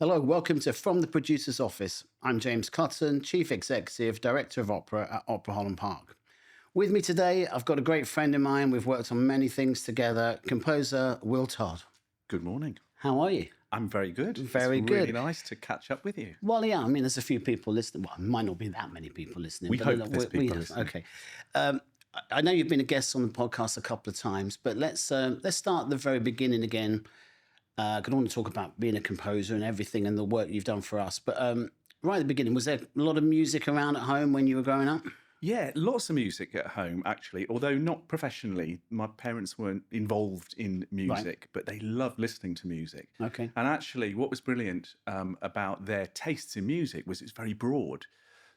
Hello, welcome to From the Producer's Office. I'm James Clutton, Chief Executive, Director of Opera at Opera Holland Park. With me today, I've got a great friend of mine. We've worked on many things together, composer Will Todd. Good morning. How are you? I'm very good. Very it's good. really nice to catch up with you. Well, yeah, I mean, there's a few people listening. Well, might not be that many people listening. We but hope there's people listening. Okay. I know you've been a guest on the podcast a couple of times, but let's start at the very beginning again. I don't want to talk about being a composer and everything and the work you've done for us. But right at the beginning, was there a lot of music around at home when you were growing up? Yeah, lots of music at home, actually, although not professionally. My parents weren't involved in music, but they loved listening to music. Okay. And actually, what was brilliant about their tastes in music was it's very broad.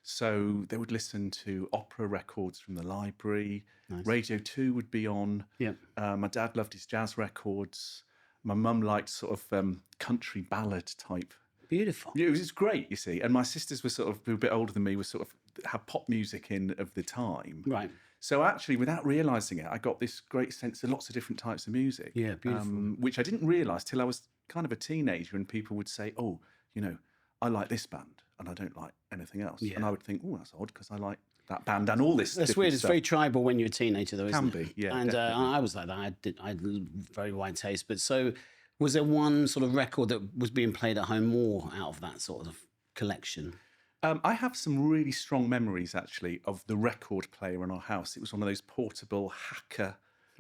So they would listen to opera records from the library. Nice. Radio 2 would be on. Yeah. My dad loved his jazz records. My mum liked sort of country ballad type. Beautiful. Yeah, it was great, you see. And my sisters were sort of a bit older than me, were sort of had pop music in of the time. Right. So actually, without realising it, I got this great sense of lots of different types of music. Yeah, beautiful. Which I didn't realise till I was kind of a teenager, and people would say, "Oh, I like this band, and I don't like anything else." Yeah. And I would think, "Oh, that's odd, because I like that band and all this." That's weird. It's very tribal when you're a teenager, though, isn't it? Can be, yeah. And I was like that. I had very wide taste. But so, was there one sort of record that was being played at home more out of that sort of collection? I have some really strong memories, actually, of the record player in our house. It was one of those portable hacker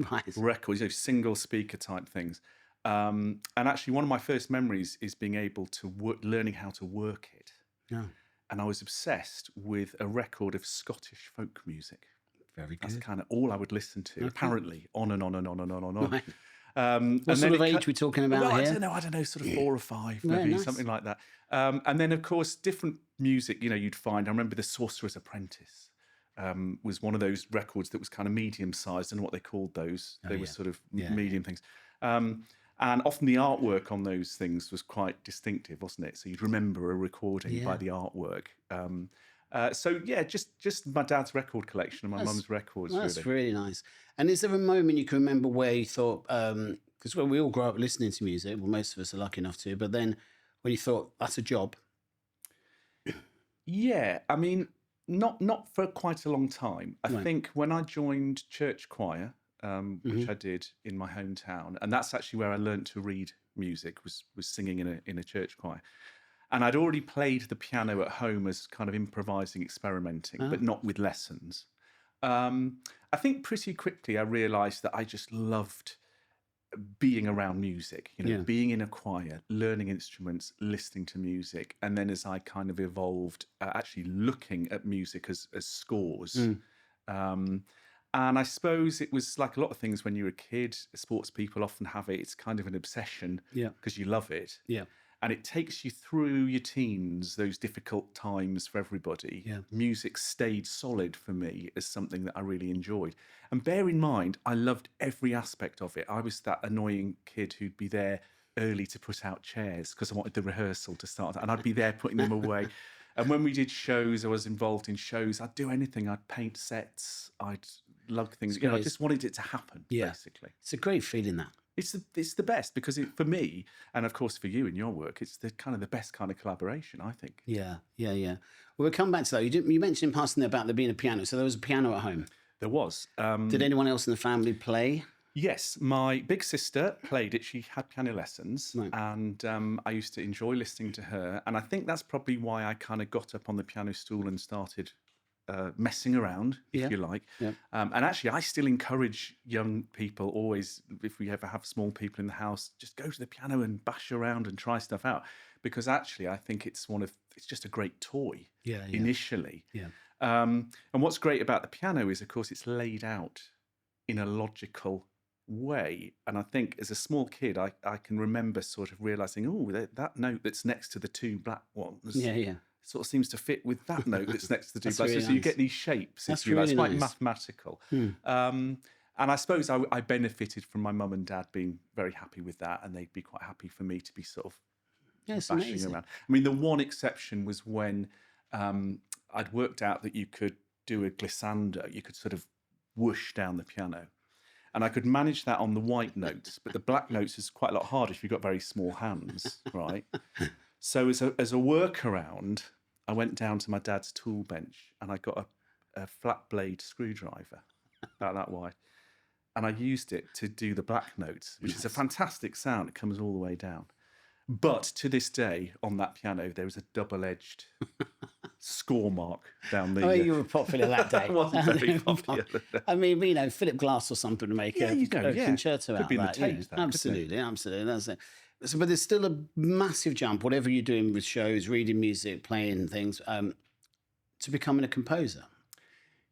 Right. records, single speaker type things. And actually, one of my first memories is being able to learning how to work it. Yeah. And I was obsessed with a record of Scottish folk music. Very good. That's kind of all I would listen to, apparently, on and on and on and on and on. Right. And What sort then of age we talking about well, here? I don't know, sort of 4 or 5, maybe, nice. something like that. And then, of course, different music, you'd find. I remember The Sorcerer's Apprentice was one of those records that was kind of medium-sized, and what they called those. They were sort of medium things. And often the artwork on those things was quite distinctive, wasn't it? So you'd remember a recording by the artwork. Just my dad's record collection and my mum's records. That's really nice. And is there a moment you can remember where you thought, because we all grow up listening to music, well, most of us are lucky enough to, but then when you thought, that's a job? Yeah, I mean, not for quite a long time. I think when I joined church choir, which I did in my hometown, and that's actually where I learned to read music, was singing in a church choir. And I'd already played the piano at home as kind of improvising, experimenting, but not with lessons. I think pretty quickly I realised that I just loved being around music, being in a choir, learning instruments, listening to music. And then as I kind of evolved, actually looking at music as scores. And I suppose it was like a lot of things when you're a kid, sports people often have it. It's kind of an obsession because you love it. Yeah. And it takes you through your teens, those difficult times for everybody. Yeah. Music stayed solid for me as something that I really enjoyed. And bear in mind, I loved every aspect of it. I was that annoying kid who'd be there early to put out chairs because I wanted the rehearsal to start. And I'd be there putting them away. And when we did shows, I was involved in shows. I'd do anything. I'd paint sets. I'd lug things. I just wanted it to happen, basically. It's a great feeling, that. It's the best because for me, and of course for you in your work, it's the best kind of collaboration, I think. Yeah. Well, we'll come back to that. You mentioned in passing there about there being a piano. So there was a piano at home. There was. Did anyone else in the family play? Yes, my big sister played it. She had piano lessons, and I used to enjoy listening to her. And I think that's probably why I kind of got up on the piano stool and started messing around, if you like. Yeah. And actually, I still encourage young people always, if we ever have small people in the house, just go to the piano and bash around and try stuff out. Because actually, I think it's just a great toy initially. Yeah. And what's great about the piano is, of course, it's laid out in a logical way. And I think as a small kid, I can remember sort of realising, that note that's next to the 2 black ones. Yeah. Sort of seems to fit with that note that's next to the 2 That's black. really So you nice. get these shapes. That's It's really quite nice. mathematical. And I suppose I benefited from my mum and dad being very happy with that, and they'd be quite happy for me to be sort of bashing amazing. around. I mean, the one exception was when I'd worked out that you could do a glissando. You could sort of whoosh down the piano. And I could manage that on the white notes, but the black notes is quite a lot harder if you've got very small hands, right? So as a workaround, I went down to my dad's tool bench and I got a flat blade screwdriver about that wide. And I used it to do the black notes, which is a fantastic sound. It comes all the way down. But to this day, on that piano, there is a double-edged score mark down the... Oh, you were popular that day. I wasn't very popular. I mean, you know, Philip Glass or something to make a concerto Could out be of in that. the tapes, that, absolutely. That's it. So, but there's still a massive jump, whatever you're doing with shows, reading music, playing things, to becoming a composer.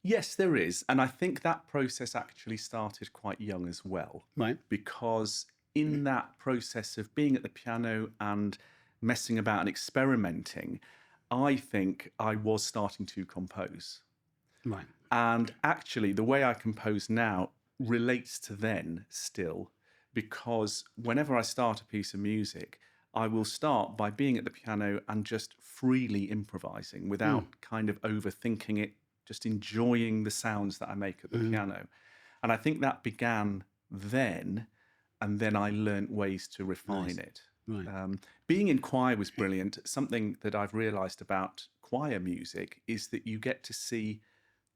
Yes, there is. And I think that process actually started quite young as well. Right. Because in that process of being at the piano and messing about and experimenting, I think I was starting to compose. Right. And actually, the way I compose now relates to then still, because whenever I start a piece of music, I will start by being at the piano and just freely improvising without kind of overthinking it, just enjoying the sounds that I make at the piano. And I think that began then, and then I learnt ways to refine it. Right. Being in choir was brilliant. Something that I've realised about choir music is that you get to see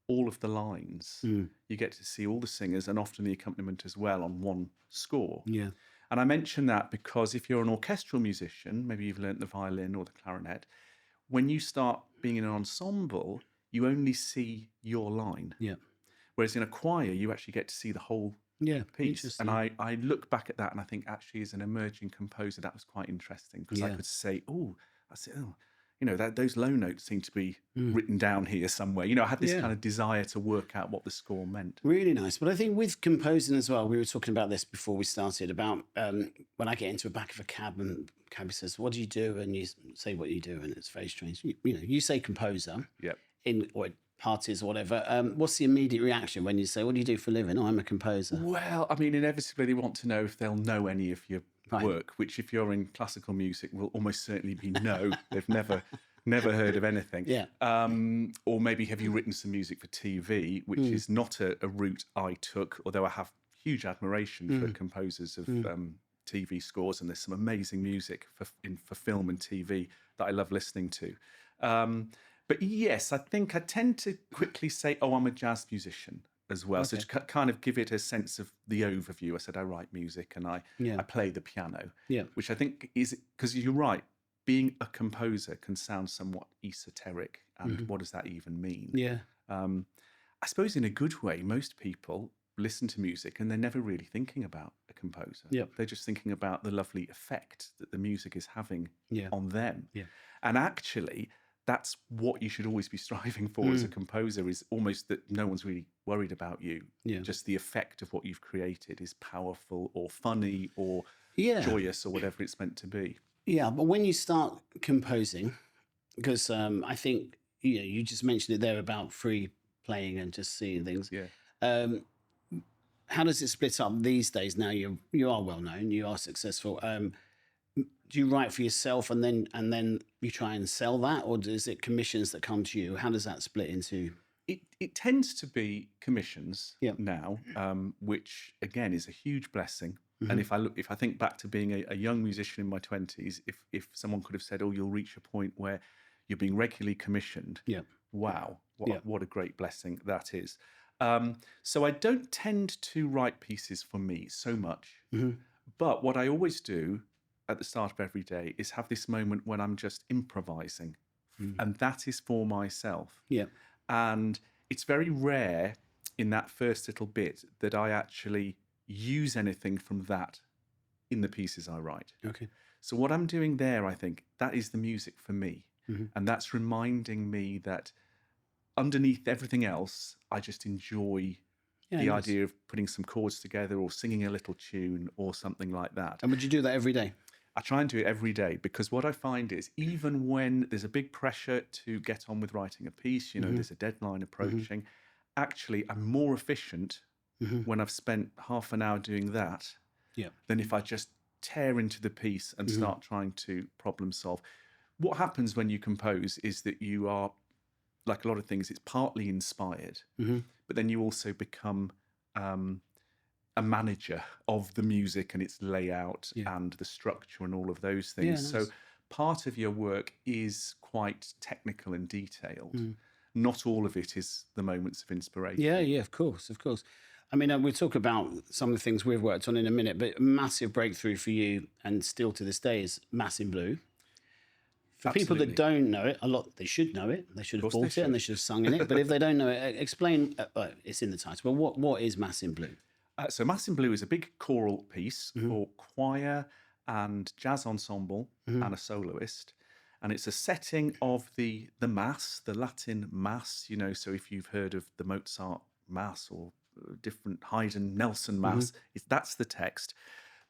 all of the lines. You get to see all the singers and often the accompaniment as well on one score. Yeah. And I mention that because if you're an orchestral musician, maybe you've learnt the violin or the clarinet, when you start being in an ensemble, you only see your line. Yeah. Whereas in a choir, you actually get to see the whole piece. And I look back at that and I think actually as an emerging composer, that was quite interesting because I could say, you know, those low notes seem to be written down here somewhere. You know, I had this kind of desire to work out what the score meant. Really nice. But I think with composing as well, we were talking about this before we started, about when I get into the back of a cab and the cabbie says, what do you do? And you say what you do, and it's very strange. You know, you say composer or parties or whatever. What's the immediate reaction when you say, what do you do for a living? Oh, I'm a composer. Well, I mean, inevitably they want to know if they'll know any of your work, which if you're in classical music will almost certainly be no. They've never heard of anything. Yeah. Or maybe have you written some music for TV, which is not a route I took, although I have huge admiration for composers of TV scores, and there's some amazing music for film and TV that I love listening to. But yes, I think I tend to quickly say, oh, I'm a jazz musician as well. Okay. So to kind of give it a sense of the overview, I said I write music and I play the piano, which I think is, because you're right, being a composer can sound somewhat esoteric. And what does that even mean? Yeah. I suppose in a good way, most people listen to music and they're never really thinking about a composer. They're just thinking about the lovely effect that the music is having on them. And actually, that's what you should always be striving for as a composer, is almost that no one's really worried about you. Just the effect of what you've created is powerful or funny or joyous or whatever it's meant to be. Yeah, but when you start composing, because I think you just mentioned it there about free playing and just seeing things. How does it split up these days? Now you are well known, you are successful. Do you write for yourself and then you try and sell that, or is it commissions that come to you? How does that split into? It tends to be commissions now, which again is a huge blessing. And if I think back to being a young musician in my 20s, if someone could have said, "Oh, you'll reach a point where you're being regularly commissioned," wow, what a great blessing that is. So I don't tend to write pieces for me so much, but what I always do at the start of every day is have this moment when I'm just improvising, and that is for myself. And it's very rare in that first little bit that I actually use anything from that in the pieces I write. So what I'm doing there, I think, that is the music for me. And that's reminding me that underneath everything else, I just enjoy the idea of putting some chords together or singing a little tune or something like that. And would you do that every day? I try and do it every day, because what I find is even when there's a big pressure to get on with writing a piece, there's a deadline approaching, actually I'm more efficient when I've spent half an hour doing that than if I just tear into the piece and start trying to problem solve. What happens when you compose is that you are, like a lot of things, it's partly inspired, but then you also become a manager of the music and its layout and the structure and all of those things. So part of your work is quite technical and detailed. Not all of it is the moments of inspiration. Yeah, of course. I mean, we'll talk about some of the things we've worked on in a minute, but a massive breakthrough for you, and still to this day, is Mass in Blue. For people that don't know it, they should know it. They should have bought it and they should have sung in it. But if they don't know it, explain. It's in the title. But what is Mass in Blue? So Mass in Blue is a big choral piece for choir and jazz ensemble and a soloist. And it's a setting of the Mass, the Latin Mass, so if you've heard of the Mozart Mass or different Haydn, Nelson Mass, that's the text.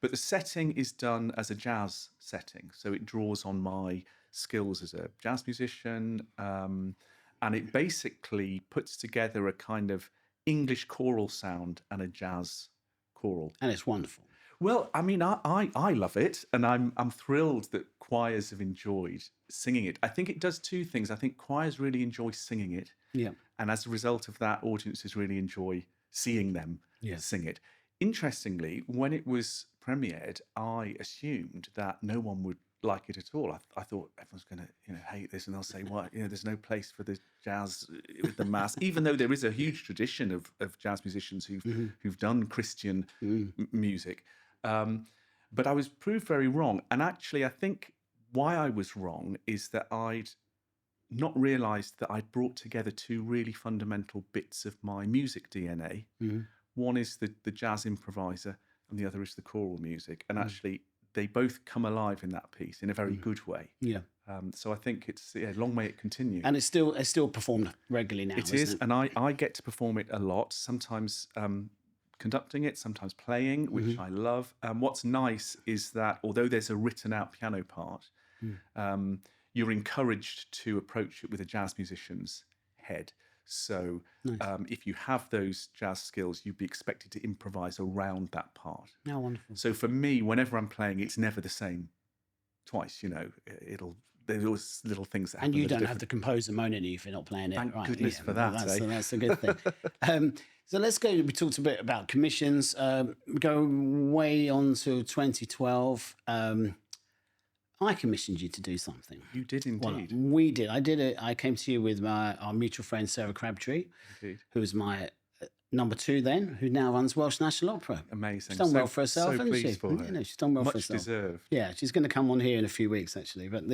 But the setting is done as a jazz setting. So it draws on my skills as a jazz musician. And it basically puts together a kind of English choral sound and a jazz choral. And it's wonderful. Well, I mean, I love it, and I'm thrilled that choirs have enjoyed singing it. I think it does two things. I think choirs really enjoy singing it, and as a result of that, audiences really enjoy seeing them sing it. Interestingly, when it was premiered, I assumed that no one would like it at all. I thought everyone's going to hate this, and they'll say, "What? There's no place for the jazz with the Mass." Even though there is a huge tradition of jazz musicians who've done Christian music. But I was proved very wrong. And actually, I think why I was wrong is that I'd not realised that I'd brought together two really fundamental bits of my music DNA. One is the jazz improviser, and the other is the choral music. And actually, they both come alive in that piece in a very good way. So I think it's long may it continue. And it's still performed regularly now. It is, and I get to perform it a lot. Sometimes conducting it, sometimes playing, which I love. What's nice is that although there's a written out piano part, you're encouraged to approach it with a jazz musician's head. So if you have those jazz skills, you'd be expected to improvise around that part. Oh, wonderful. So for me, whenever I'm playing, it's never the same twice. There's always little things that happen. And you don't have the composer moaning at you if you're not playing it. Thank goodness for that. That's a good thing. So let's go. We talked a bit about commissions. We go way on to 2012. I commissioned you to do something. You did indeed. Well, we did. I did it. I came to you with our mutual friend Sarah Crabtree, who was my number two then, who now runs Welsh National Opera. Amazing. She's done well for herself, so hasn't she? For her. She's done well for Much herself. deserved. Yeah, she's going to come on here in a few weeks, actually. But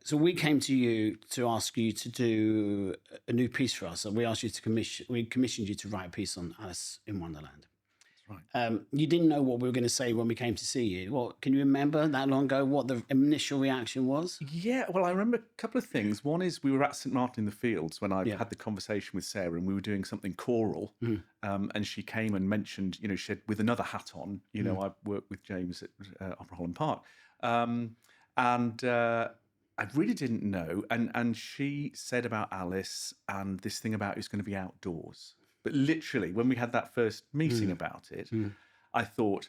so we came to you to ask you to do a new piece for us. So we asked you to we commissioned you to write a piece on Alice in Wonderland. Right. You didn't know what we were going to say when we came to see you. Can you remember that long ago what the initial reaction was? Yeah, well, I remember a couple of things. One is we were at St Martin in the Fields when I had the conversation with Sarah, and we were doing something choral, and she came and mentioned, she had, with another hat on, I worked with James at Opera Holland Park, and I really didn't know, and she said about Alice and this thing about it's going to be outdoors. But literally, when we had that first meeting about it, I thought,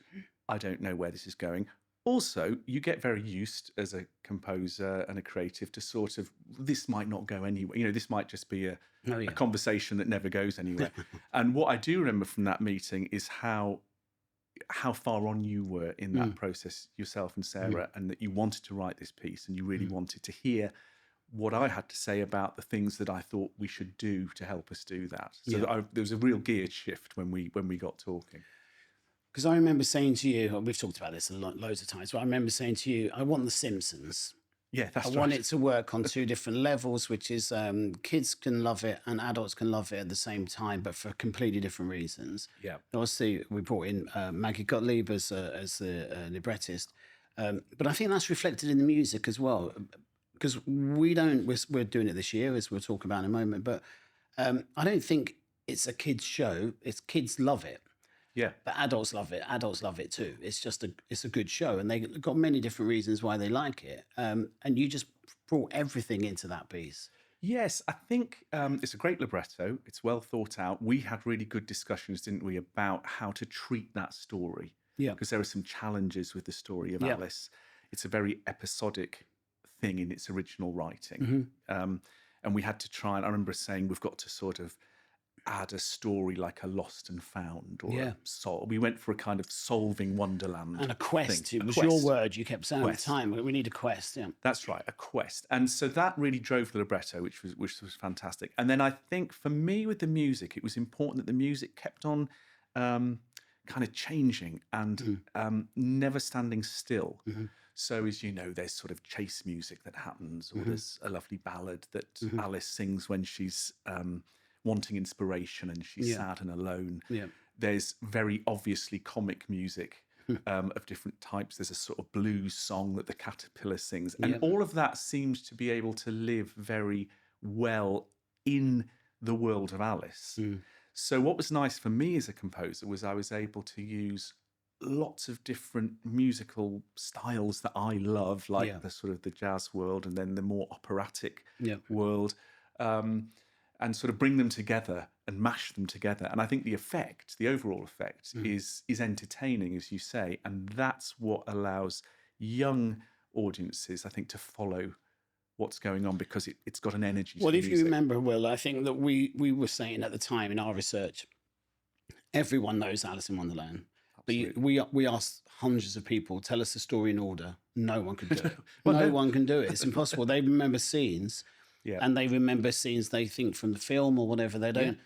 I don't know where this is going. Also, you get very used as a composer and a creative to sort of, this might not go anywhere. This might just be a conversation that never goes anywhere. And what I do remember from that meeting is how far on you were in that process, yourself and Sarah, and that you wanted to write this piece and you really wanted to hear what I had to say about the things that I thought we should do to help us do that. So there was a real gear shift when we got talking. Because I remember saying to you, we've talked about this loads of times, but I remember saying to you, I want The Simpsons. Yeah, that's right. I want it to work on two different levels, which is kids can love it and adults can love it at the same time, but for completely different reasons. Yeah. Obviously, we brought in Maggie Gottlieb as the librettist, but I think that's reflected in the music as well. Because we're doing it this year, as we'll talk about in a moment, but I don't think it's a kids' show. It's kids love it. Yeah. But adults love it. Adults love it too. It's a good show, and they've got many different reasons why they like it. And you just brought everything into that piece. Yes, I think it's a great libretto. It's well thought out. We had really good discussions, didn't we, about how to treat that story. Yeah. Because there are some challenges with the story of Alice. It's a very episodic thing in its original writing. And we had to try, and I remember saying we've got to sort of add a story like a Lost and Found or Yeah. we went for a kind of solving Wonderland And a quest. thing. It was your word. You kept saying at the Quest. time, we need a quest. Yeah. That's right, a quest. And so that really drove the libretto, which was fantastic. And then I think for me with the music, it was important that the music kept on kind of changing and never standing still. So as you know, there's sort of chase music that happens, or there's a lovely ballad that Alice sings when she's wanting inspiration and she's sad and alone. Yeah. There's very obviously comic music of different types. There's a sort of blues song that the caterpillar sings. And all of that seems to be able to live very well in the world of Alice. So what was nice for me as a composer was I was able to use lots of different musical styles that I love, like the sort of the jazz world and then the more operatic world, and sort of bring them together and mash them together. And I think the overall effect is entertaining, as you say, and that's what allows young audiences, I think, to follow what's going on because it's got an energy. Well, to if music. you remember, Will, I think that we were saying at the time in our research, everyone knows Alice in Wonderland. Absolutely. But we asked hundreds of people, tell us the story in order. No one could do it. No one can do it. It's impossible. They remember scenes, and they remember scenes they think from the film or whatever. They don't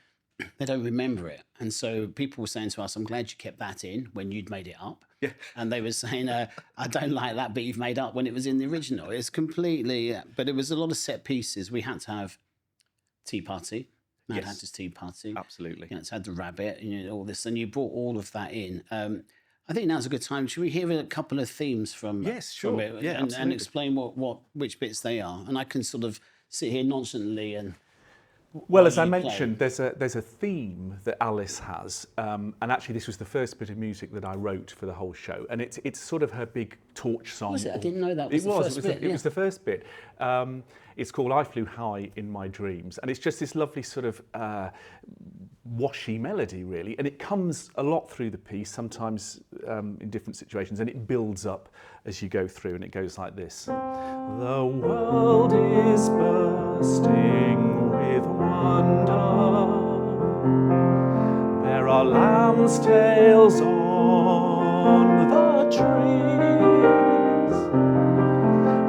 remember it. And so people were saying to us, I'm glad you kept that in when you'd made it up. Yeah. And they were saying, I don't like that bit you've made up when it was in the original. It's completely, but it was a lot of set pieces. We had to have Tea Party. Mad Hatter's Tea Party. Absolutely. It's had the rabbit, all this, and you brought all of that in. I think now's a good time. Should we hear a couple of themes from? Yes, sure. From it, and explain which bits they are, and I can sort of sit here nonchalantly and. Well, as I mentioned, there's a theme that Alice has, and actually this was the first bit of music that I wrote for the whole show, and it's sort of her big torch song. Was it? I didn't know that was the first bit. It was the first bit. It's called I Flew High in My Dreams, and it's just this lovely sort of washy melody, really, and it comes a lot through the piece, sometimes in different situations, and it builds up as you go through, and it goes like this. The world is bursting with wonder. There are lamb's tails on the trees,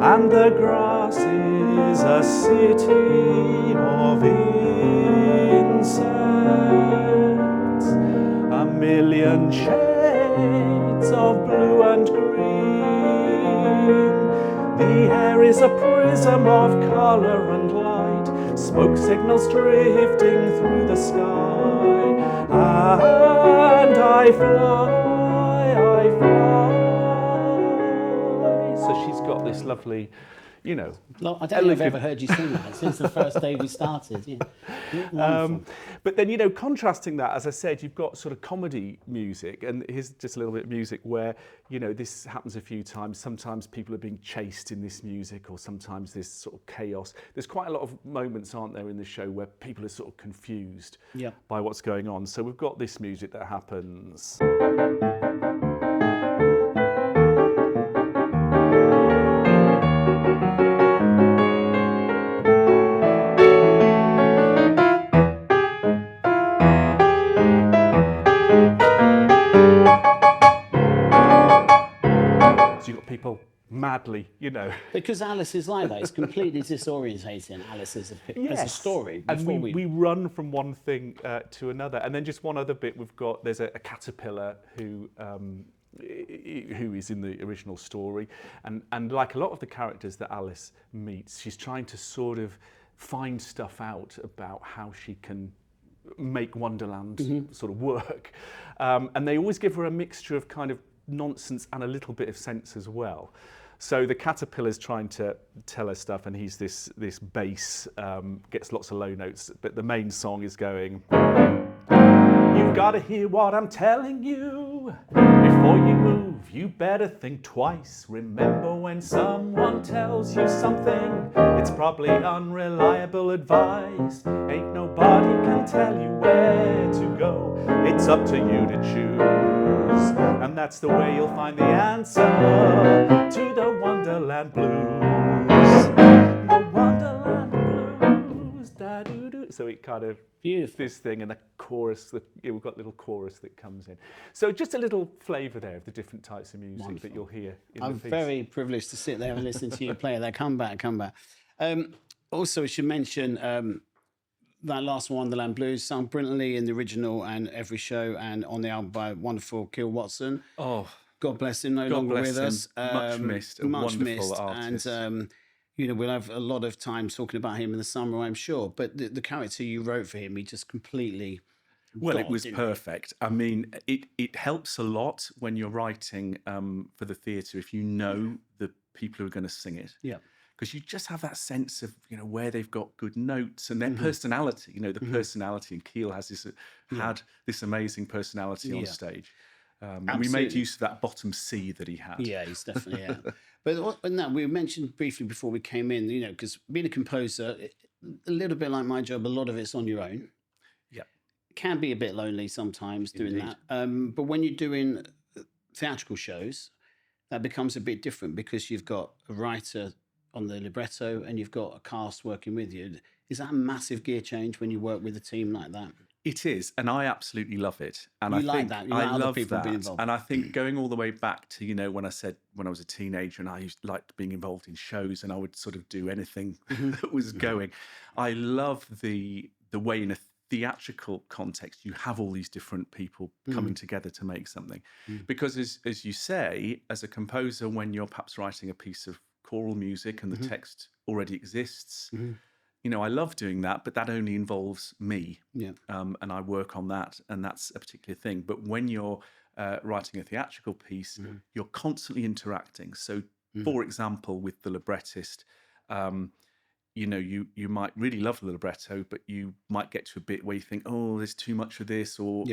and the grass is a city of insects, a million shades of blue and green. The air is a prism of colour and light, smoke signals drifting through the sky, and I fly, I fly. So she's got this lovely, I don't think I've ever heard you sing that since the first day we started. But then, contrasting that, as I said, you've got sort of comedy music, and here's just a little bit of music where, this happens a few times. Sometimes people are being chased in this music, or sometimes there's sort of chaos. There's quite a lot of moments, aren't there, in the show where people are sort of confused by what's going on. So we've got this music that happens. People madly, Because Alice is like that. It's completely disorientating. Alice as a story. And we run from one thing to another. And then just one other bit there's a caterpillar who is in the original story. And like a lot of the characters that Alice meets, she's trying to sort of find stuff out about how she can make Wonderland sort of work. And they always give her a mixture of kind of nonsense and a little bit of sense as well. So the caterpillar's trying to tell her stuff, and he's this bass, gets lots of low notes, but the main song is going, you've got to hear what I'm telling you. Before you move, you better think twice. Remember, when someone tells you something, it's probably unreliable advice. Ain't nobody can tell you where to go. It's up to you to choose. And that's the way you'll find the answer to the Wonderland Blues. The Wonderland Blues. Da-doo-doo. So it kind of Beautiful. this thing and a chorus. We've got a little chorus that comes in. So just a little flavour there of the different types of music that you'll hear in I'm the piece. very privileged to sit there and listen to you play that. Come back. Also, I should mention that last Wonderland Blues, sung brilliantly in the original and every show, and on the album by wonderful Kill Watson. Oh, God bless him, no God longer bless with him. us. Much missed, a wonderful artist. And, we'll have a lot of time talking about him in the summer, I'm sure. But the character you wrote for him, he just completely... Well, it was perfect. I mean, it helps a lot when you're writing for the theatre if you know the people who are going to sing it. Yeah. Because you just have that sense of, where they've got good notes and their personality, the personality. And Keel has had this amazing personality on stage. And we made use of that bottom C that he had. Yeah, he's definitely, But we mentioned briefly before we came in, because being a composer, a little bit like my job, a lot of it's on your own. Yeah. It can be a bit lonely sometimes doing that. But when you're doing theatrical shows, that becomes a bit different because you've got a writer on the libretto and you've got a cast working with you. Is that a massive gear change when you work with a team like that? It is, and I absolutely love it. And You like that? You like I other love people that. being involved? And I think going all the way back to, when I said when I was a teenager and I liked being involved in shows and I would sort of do anything that was going. I love the way in a theatrical context you have all these different people coming together to make something. Because as you say, as a composer, when you're perhaps writing a piece of choral music and the text already exists, I love doing that, but that only involves me. Yeah. And I work on that, and that's a particular thing. But when you're writing a theatrical piece, you're constantly interacting. So, for example, with the librettist, you might really love the libretto, but you might get to a bit where you think, oh, there's too much of this, or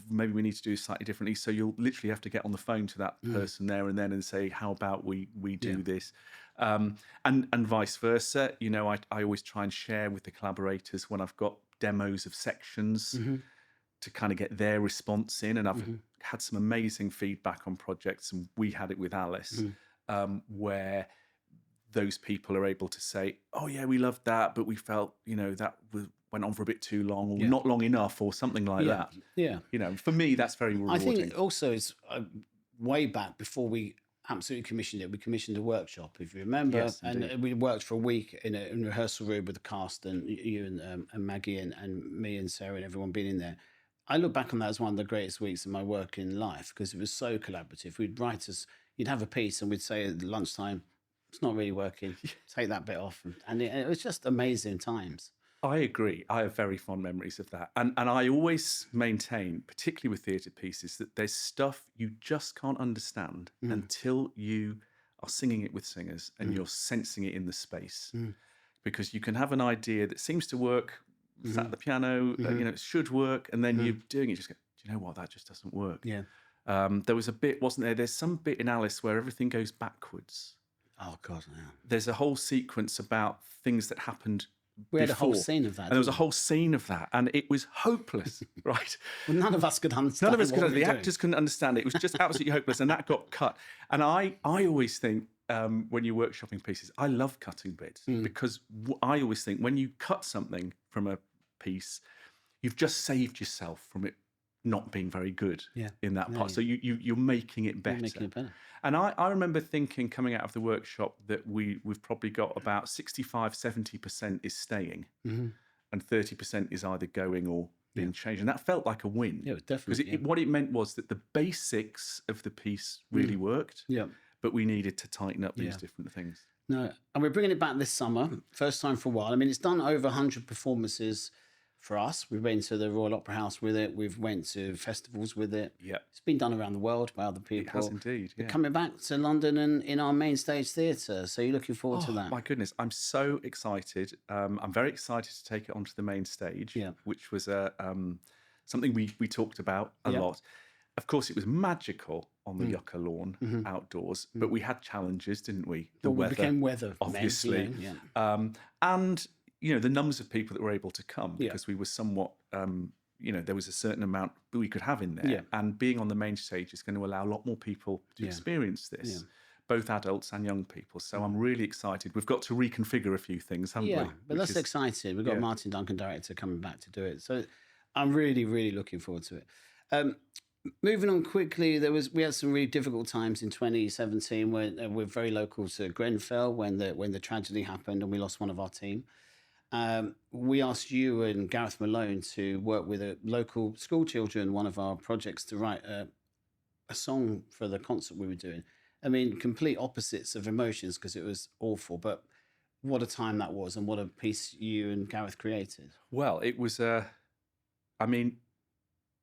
maybe we need to do it slightly differently. So you'll literally have to get on the phone to that person there and then and say, how about we do this? And vice versa. I always try and share with the collaborators when I've got demos of sections to kind of get their response in. And I've had some amazing feedback on projects, and we had it with Alice, where those people are able to say, oh yeah, we loved that, but we felt, that went on for a bit too long, or not long enough, or something like that. Yeah. For me, that's very rewarding. I think also it's way back before we absolutely commissioned it. We commissioned a workshop, if you remember, Yes, and we worked for a week in a rehearsal room with the cast, and you and Maggie and me and Sarah and everyone being in there. I look back on that as one of the greatest weeks of my work in life because it was so collaborative. You'd have a piece and we'd say at lunchtime, it's not really working, take that bit off. And it was just amazing times. I agree. I have very fond memories of that. And I always maintain, particularly with theatre pieces, that there's stuff you just can't understand until you are singing it with singers and you're sensing it in the space. Because you can have an idea that seems to work, sat at the piano, it should work, and then you're doing it, just go, do you know what, that just doesn't work. Yeah. There was a bit, wasn't there? There's some bit in Alice where everything goes backwards. Oh, God, yeah. There's a whole sequence about things that happened We had a whole before. scene of that. And there was a whole scene of that, and it was hopeless, right? Well, none of us could understand. None of us could. what we The were doing. actors couldn't understand it. It was just absolutely hopeless, and that got cut. And I always think when you're workshopping pieces, I love cutting bits because I always think when you cut something from a piece, you've just saved yourself from it not being very good in that part. So you're making it better. You're making it better. And I remember thinking coming out of the workshop that we've probably got about 65-70% is staying and 30% is either going or being changed. And that felt like a win. Yeah, definitely. Because what it meant was that the basics of the piece really worked, but we needed to tighten up these different things. No, and we're bringing it back this summer, first time for a while. I mean, it's done over 100 performances for us. We've been to the Royal Opera House with it. We've went to festivals with it. Yeah. It's been done around the world by other people. It has indeed, We're coming back to London and in our main stage theatre. So you're looking forward to that? My goodness, I'm so excited. I'm very excited to take it onto the main stage, which was something we talked about a lot. Of course, it was magical on the Yucca lawn outdoors, but we had challenges, didn't we? The weather. We became weather obviously. Men, yeah. And, the numbers of people that were able to come, because we were somewhat, there was a certain amount that we could have in there. Yeah. And being on the main stage is going to allow a lot more people to experience this. Yeah. both adults and young people. So I'm really excited. We've got to reconfigure a few things, haven't we? Yeah, but that's exciting. We've got Martin Duncan, director, coming back to do it. So I'm really, really looking forward to it. Moving on quickly, we had some really difficult times in 2017 when we're very local to Grenfell when the tragedy happened and we lost one of our team. We asked you and Gareth Malone to work with a local school children, one of our projects, to write a song for the concert we were doing. I mean, complete opposites of emotions because it was awful, but what a time that was and what a piece you and Gareth created. Well, it was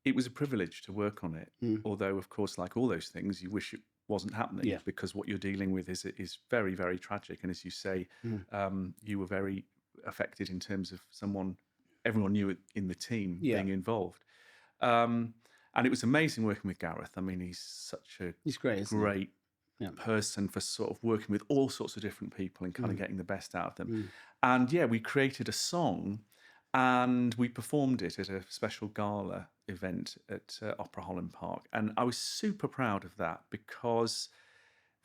it was a privilege to work on it. Although, of course, like all those things, you wish it wasn't happening because what you're dealing with is very, very tragic. And as you say, you were very affected in terms of everyone knew in the team being involved. And it was amazing working with Gareth. I mean, he's such a great person for sort of working with all sorts of different people and kind of getting the best out of them. And we created a song and we performed it at a special gala event at Opera Holland Park. And I was super proud of that because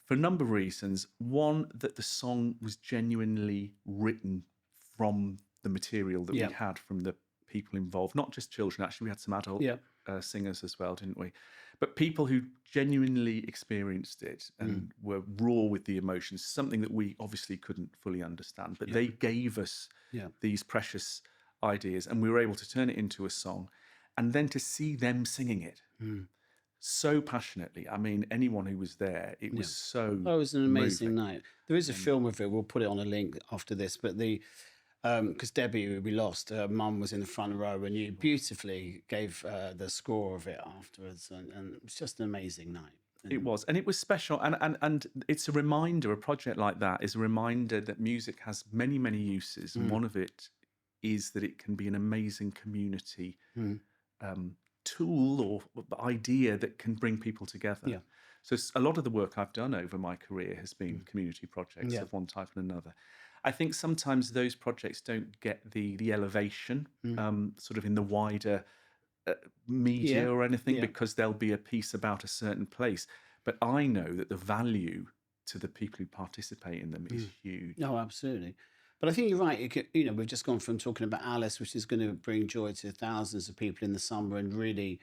for a number of reasons. One, that the song was genuinely written from the material that we had from the people involved, not just children. Actually, we had some adult singers as well, didn't we? But people who genuinely experienced it and were raw with the emotions, something that we obviously couldn't fully understand. But they gave us these precious ideas and we were able to turn it into a song. And then to see them singing it so passionately. I mean, anyone who was there, it was so it was an amazing moving. night. There is a film of it. We'll put it on a link after this. But because Debbie, who we lost, her mum was in the front row and you beautifully gave the score of it afterwards. And it was just an amazing night. It was, and it was special. And it's a reminder, a project like that is a reminder that music has many, many uses. And one of it is that it can be an amazing community tool or idea that can bring people together. So a lot of the work I've done over my career has been community projects of one type and another. I think sometimes those projects don't get the elevation sort of in the wider media or anything because there'll be a piece about a certain place. But I know that the value to the people who participate in them is huge. No, absolutely. But I think you're right. We've just gone from talking about Alice, which is going to bring joy to thousands of people in the summer and really,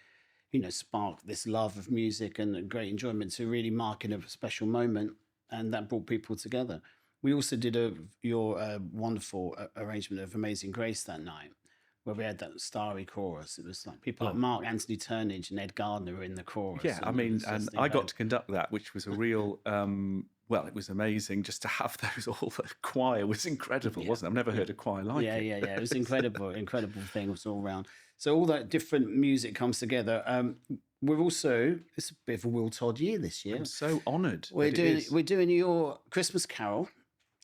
spark this love of music and great enjoyment, to really marking a special moment. And that brought people together. We also did your wonderful arrangement of Amazing Grace that night, where we had that starry chorus. It was like people like Mark Anthony Turnage and Ed Gardner were in the chorus. Yeah, and I got to conduct that, which was a real... it was amazing just to have those. All the choir was incredible, wasn't it? I've never heard a choir like it. Yeah. It was incredible things all around. So all that different music comes together. We're also, it's a bit of a Will Todd year this year. I'm so honoured. We're doing your Christmas Carol.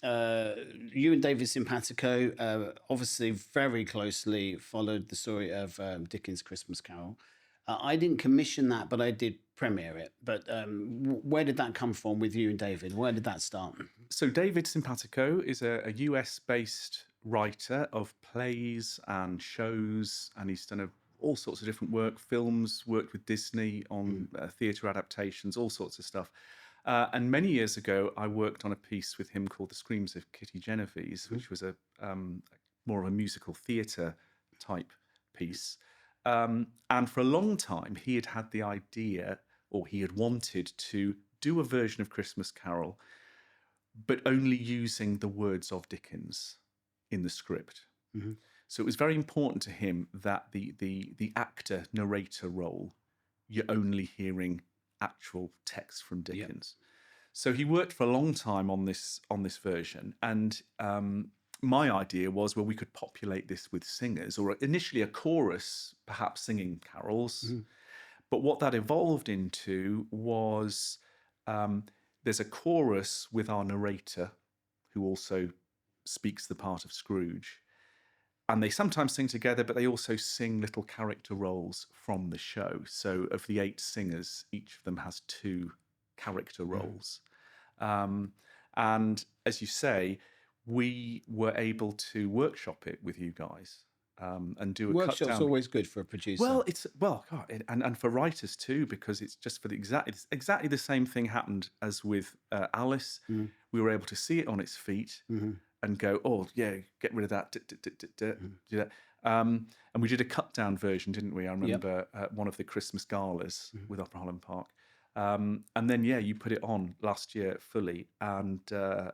You and David Simpatico obviously very closely followed the story of Dickens' Christmas Carol. I didn't commission that, but I did premiere it. But where did that come from with you and David? Where did that start? So David Simpatico is a US-based writer of plays and shows, and he's done all sorts of different work, films, worked with Disney on theatre adaptations, all sorts of stuff. And many years ago, I worked on a piece with him called The Screams of Kitty Genovese, which was more of a musical theatre type piece. And for a long time, he had the idea, or he had wanted to do a version of Christmas Carol, but only using the words of Dickens in the script. So it was very important to him that the actor narrator role, you're only hearing actual text from Dickens. So he worked for a long time on this version, and my idea was, well, we could populate this with singers, or initially a chorus, perhaps singing carols. But what that evolved into was there's a chorus with our narrator, who also speaks the part of Scrooge. And they sometimes sing together, but they also sing little character roles from the show. So of the 8 singers, each of them has 2 character roles. And as you say, we were able to workshop it with you guys. and do a cut Workshop's down. always good for a producer. Well, God, and for writers too, because it's just for it's exactly the same thing happened as with Alice. We were able to see it on its feet and go, oh yeah, get rid of that, do that. And we did a cut down version, didn't we? I remember one of the Christmas galas with Opera Holland Park. And then you put it on last year fully, and I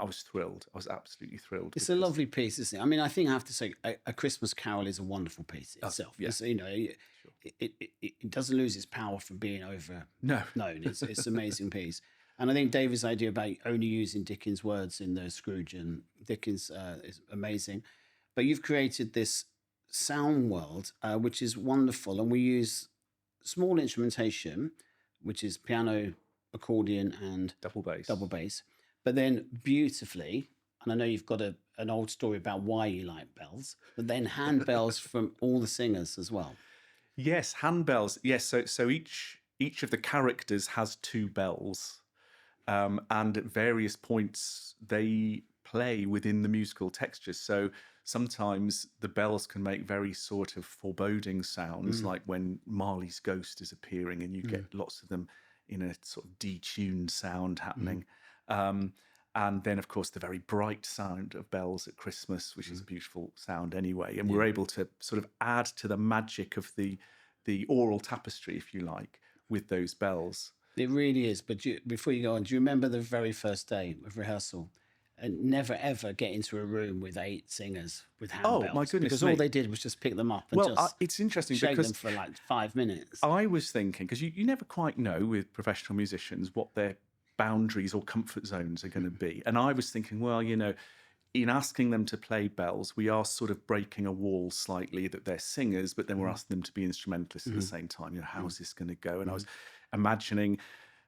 was thrilled. I was absolutely thrilled. It's a lovely piece, isn't it? I mean, I think I have to say, A Christmas Carol is a wonderful piece itself. Yeah. It's, it doesn't lose its power for being over known. It's an amazing piece. And I think David's idea about only using Dickens' words in the Scrooge and Dickens is amazing. But you've created this sound world, which is wonderful. And we use small instrumentation, which is piano, accordion, and double bass. But then beautifully, and I know you've got an old story about why you like bells, but then handbells from all the singers as well. Yes, handbells. Yes, so each of the characters has two bells. And at various points, they play within the musical textures. So sometimes the bells can make very sort of foreboding sounds, like when Marley's ghost is appearing, and you get lots of them in a sort of detuned sound happening. And then, of course, the very bright sound of bells at Christmas, which is a beautiful sound anyway. And we're able to sort of add to the magic of the oral tapestry, if you like, with those bells. It really is. But before you go on, do you remember the very first day of rehearsal? And never, ever get into a room with 8 singers with handbells. Oh, my goodness. Because all they did was just pick them up and it's interesting shake because them for like 5 minutes. I was thinking, because you never quite know with professional musicians what their boundaries or comfort zones are going to be. And I was thinking, well, in asking them to play bells, we are sort of breaking a wall slightly that they're singers, but then we're asking them to be instrumentalists at the same time. How's this going to go? And I was imagining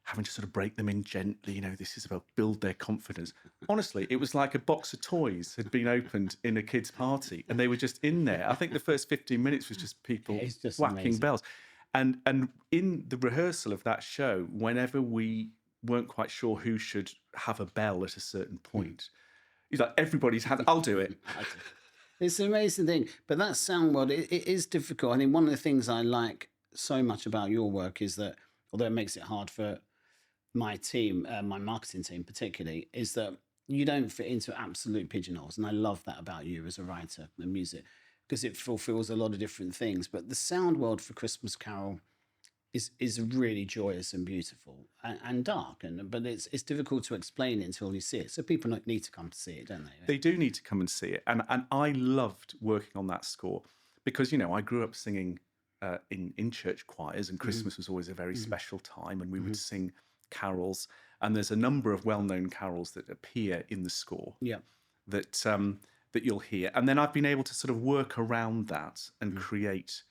having to sort of break them in gently, this is about build their confidence. Honestly, it was like a box of toys had been opened in a kid's party and they were just in there. I think the first 15 minutes was just people whacking amazing. Bells. And in the rehearsal of that show, whenever we weren't quite sure who should have a bell at a certain point, he's like, everybody's had, I'll do it. It's an amazing thing. But that sound world, it is difficult. I think one of the things I like so much about your work is that, although it makes it hard for my team, my marketing team particularly, is that you don't fit into absolute pigeonholes. And I love that about you as a writer of music, because it fulfills a lot of different things. But the sound world for Christmas Carol is really joyous and beautiful and dark. But it's difficult to explain it until you see it. So people need to come to see it, don't they? They do need to come and see it. And I loved working on that score because, I grew up singing in church choirs, and Christmas was always a very special time, and we would sing carols, and there's a number of well-known carols that appear in the score that you'll hear, and then I've been able to sort of work around that and create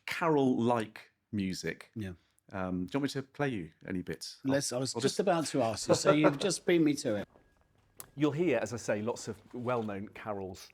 carol-like music. Do you want me to play you any bits? I was just about to ask you, so you've just beat me to it. You'll hear, as I say, lots of well-known carols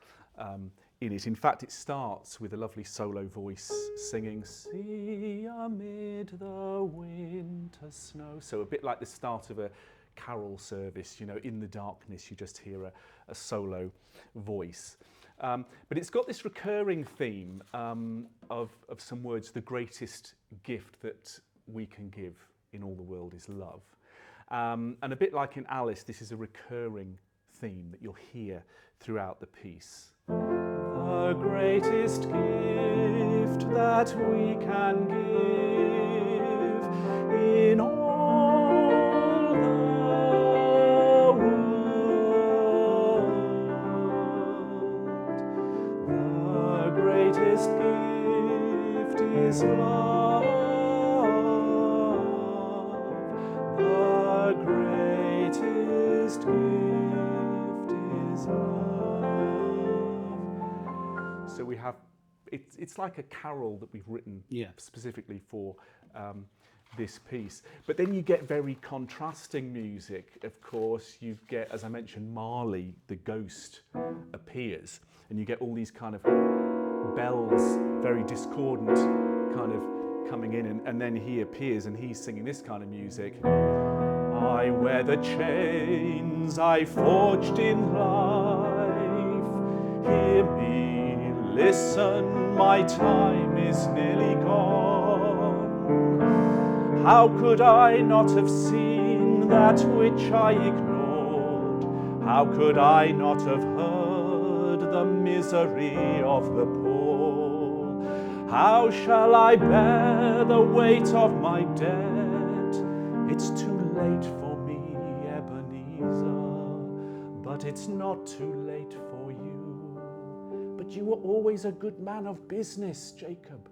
in it. In fact, it starts with a lovely solo voice singing "See amid the winter snow." So a bit like the start of a carol service, in the darkness you just hear a solo voice. But it's got this recurring theme of some words: the greatest gift that we can give in all the world is love. And a bit like in Alice, this is a recurring theme that you'll hear throughout the piece. The greatest gift that we can give in all the world. The greatest gift is love. The greatest gift is love. So we have, it's like a carol that we've written specifically for this piece. But then you get very contrasting music, of course. You get, as I mentioned, Marley, the ghost, appears, and you get all these kind of bells, very discordant, kind of coming in, and then he appears and he's singing this kind of music. I wear the chains I forged in life, hear me Listen, my time is nearly gone. How could I not have seen that which I ignored? How could I not have heard the misery of the poor? How shall I bear the weight of my debt? It's too late for me, Ebenezer, but it's not too late for you. But you were always a good man of business, Jacob.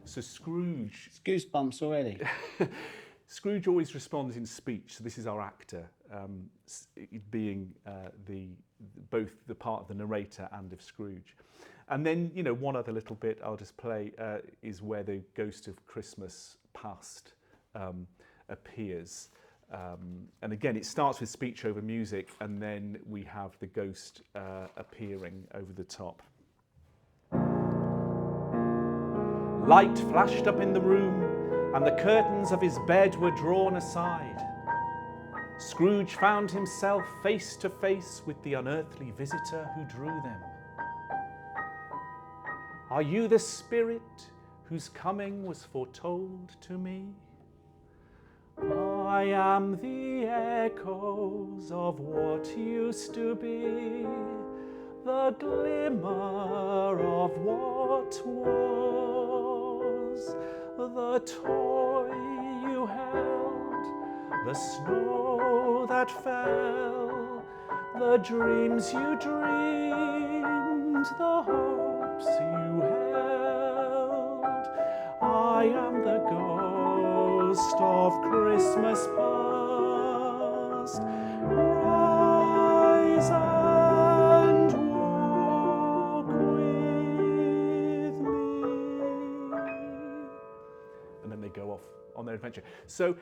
So Scrooge... It's goosebumps already. Scrooge always responds in speech, so this is our actor, being both the part of the narrator and of Scrooge. And then, you know, one other little bit I'll just play is where the ghost of Christmas past appears. And again, it starts with speech over music, and then we have the ghost appearing over the top. Light flashed up in the room, and the curtains of his bed were drawn aside. Scrooge found himself face to face with the unearthly visitor who drew them. Are you the spirit whose coming was foretold to me? I am the echoes of what used to be, the glimmer of what was, the toy you held, the snow that fell, the dreams you dreamed, the hopes you held. I am the ghost of Christmas past. Rise and walk with me. And then they go off on their adventure. So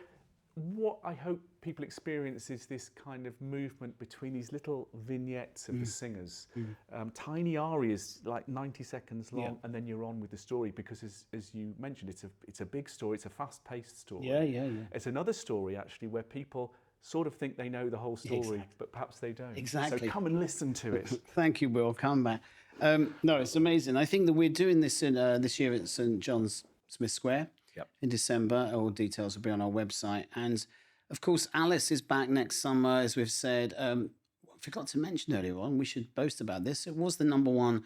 what I hope people experience is this kind of movement between these little vignettes of the singers, tiny arias like 90 seconds long, and then you're on with the story, because as you mentioned, it's a big story, it's a fast-paced story. Yeah. It's another story actually where people sort of think they know the whole story, but perhaps they don't. Exactly. So come and listen to it. Thank you, Will. Come back. No, it's amazing. I think that we're doing this in this year at St John's Smith Square. In December. All details will be on our website. And of course, Alice is back next summer, as we've said. I forgot to mention earlier on, we should boast about this. It was the #1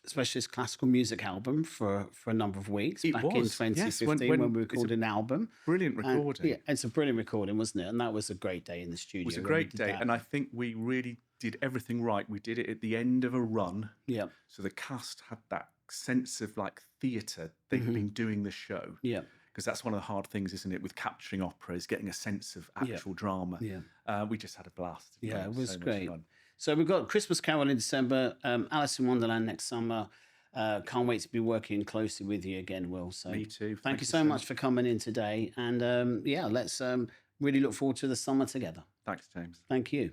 specialist classical music album for a number of weeks back in 2015 when we recorded an album. Brilliant recording. Yeah, it's a brilliant recording, wasn't it? And that was a great day in the studio. It was a great day, and I think we really did everything right. We did it at the end of a run. Yeah. So the cast had that sense of like theatre. They've been doing the show. Yeah. Because that's one of the hard things, isn't it, with capturing opera, is getting a sense of actual drama. Yeah. We just had a blast. Yeah, it was so great. much fun. So we've got Christmas Carol in December, Alice in Wonderland next summer. Can't wait to be working closely with you again, Will. So Me too. Thank you so much for coming in today. And let's really look forward to the summer together. Thanks, James. Thank you.